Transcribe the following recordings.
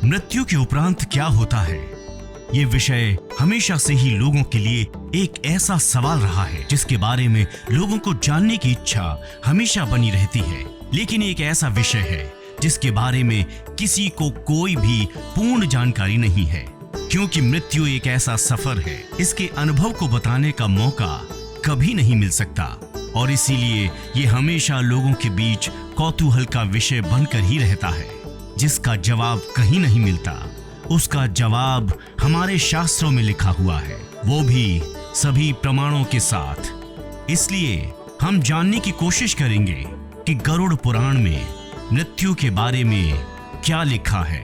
मृत्यु के उपरांत क्या होता है, ये विषय हमेशा से ही लोगों के लिए एक ऐसा सवाल रहा है जिसके बारे में लोगों को जानने की इच्छा हमेशा बनी रहती है। लेकिन एक ऐसा विषय है जिसके बारे में किसी को कोई भी पूर्ण जानकारी नहीं है, क्योंकि मृत्यु एक ऐसा सफर है, इसके अनुभव को बताने का मौका कभी नहीं मिल सकता और इसीलिए ये हमेशा लोगों के बीच कौतूहल का विषय बनकर ही रहता है, जिसका जवाब कहीं नहीं मिलता। उसका जवाब हमारे शास्त्रों में लिखा हुआ है, वो भी सभी प्रमाणों के साथ। इसलिए हम जानने की कोशिश करेंगे कि गरुड़ पुराण में मृत्यु के बारे में क्या लिखा है।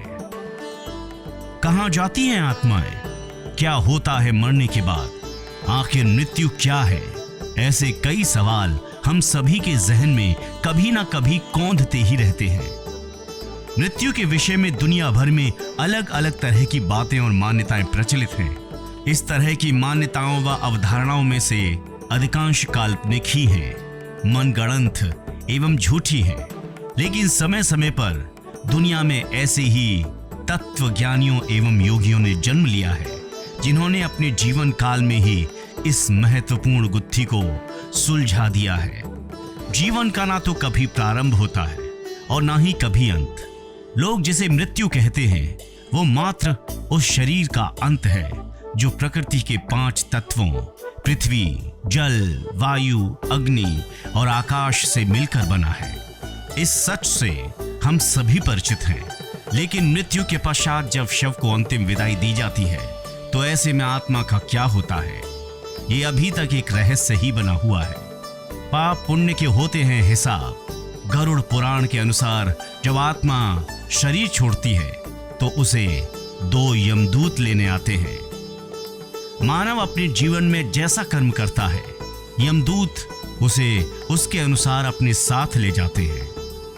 कहां जाती हैं आत्माएं, क्या होता है मरने के बाद, आखिर मृत्यु क्या है, ऐसे कई सवाल हम सभी के जहन में कभी ना कभी कौंधते ही रहते हैं। मृत्यु के विषय में दुनिया भर में अलग अलग तरह की बातें और मान्यताएं प्रचलित हैं। इस तरह की मान्यताओं व अवधारणाओं में से अधिकांश काल्पनिक ही हैं, मनगढ़ंत एवं झूठी हैं। लेकिन समय समय पर दुनिया में ऐसे ही तत्वज्ञानियों एवं योगियों ने जन्म लिया है, जिन्होंने अपने जीवन काल में ही इस महत्वपूर्ण गुत्थी को सुलझा दिया है। जीवन का ना तो कभी प्रारंभ होता है और ना ही कभी अंत। लोग जिसे मृत्यु कहते हैं वो मात्र उस शरीर का अंत है जो प्रकृति के 5 तत्वों पृथ्वी, जल, वायु, अग्नि और आकाश से मिलकर बना है। इस सच से हम सभी परिचित हैं। लेकिन मृत्यु के पश्चात जब शव को अंतिम विदाई दी जाती है तो ऐसे में आत्मा का क्या होता है, ये अभी तक एक रहस्य ही बना हुआ है। पाप पुण्य के होते हैं हिसाब। गरुड़ पुराण के अनुसार जब आत्मा शरीर छोड़ती है तो उसे 2 यमदूत लेने आते हैं। मानव अपने जीवन में जैसा कर्म करता है, यमदूत उसे उसके अनुसार अपने साथ ले जाते हैं।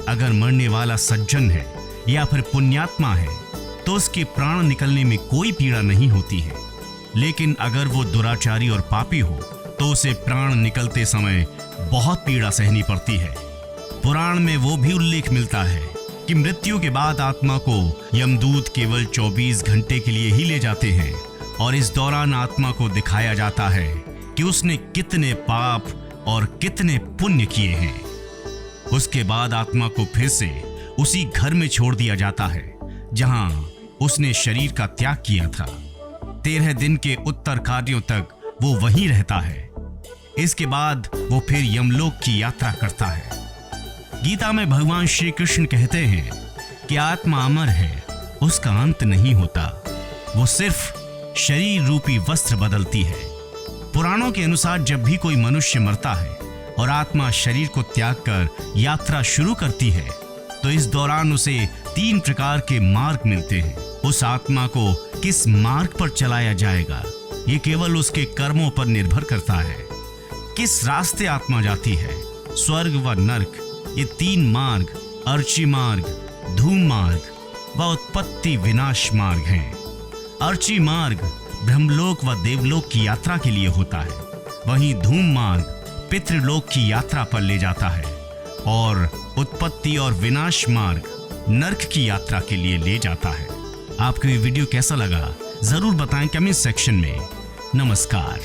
अगर मरने वाला सज्जन है या फिर पुण्यात्मा है तो उसके प्राण निकलने में कोई पीड़ा नहीं होती है। लेकिन अगर वो दुराचारी और पापी हो तो उसे प्राण निकलते समय बहुत पीड़ा सहनी पड़ती है। पुराण में वो भी उल्लेख मिलता है कि मृत्यु के बाद आत्मा को यमदूत केवल 24 घंटे के लिए ही ले जाते हैं और इस दौरान आत्मा को दिखाया जाता है कि उसने कितने पाप और कितने पुण्य किए हैं। उसके बाद आत्मा को फिर से उसी घर में छोड़ दिया जाता है जहां उसने शरीर का त्याग किया था। 13 दिन के उत्तर कार्यों तक वो वहीं रहता है। इसके बाद वो फिर यमलोक की यात्रा करता है। गीता में भगवान श्री कृष्ण कहते हैं कि आत्मा अमर है, उसका अंत नहीं होता, वो सिर्फ शरीर रूपी वस्त्र बदलती है। पुराणों के अनुसार जब भी कोई मनुष्य मरता है और आत्मा शरीर को त्याग कर यात्रा शुरू करती है तो इस दौरान उसे 3 प्रकार के मार्ग मिलते हैं। उस आत्मा को किस मार्ग पर चलाया जाएगा ये केवल उसके कर्मों पर निर्भर करता है। किस रास्ते आत्मा जाती है, स्वर्ग व नरक, ये 3 मार्ग अर्ची मार्ग, धूम मार्ग व उत्पत्ति विनाश मार्ग हैं। अर्ची मार्ग ब्रह्मलोक व देवलोक की यात्रा के लिए होता है, वहीं धूम मार्ग पितृलोक की यात्रा पर ले जाता है और उत्पत्ति और विनाश मार्ग नरक की यात्रा के लिए ले जाता है। आपको ये वीडियो कैसा लगा जरूर बताएं कमेंट सेक्शन में। नमस्कार।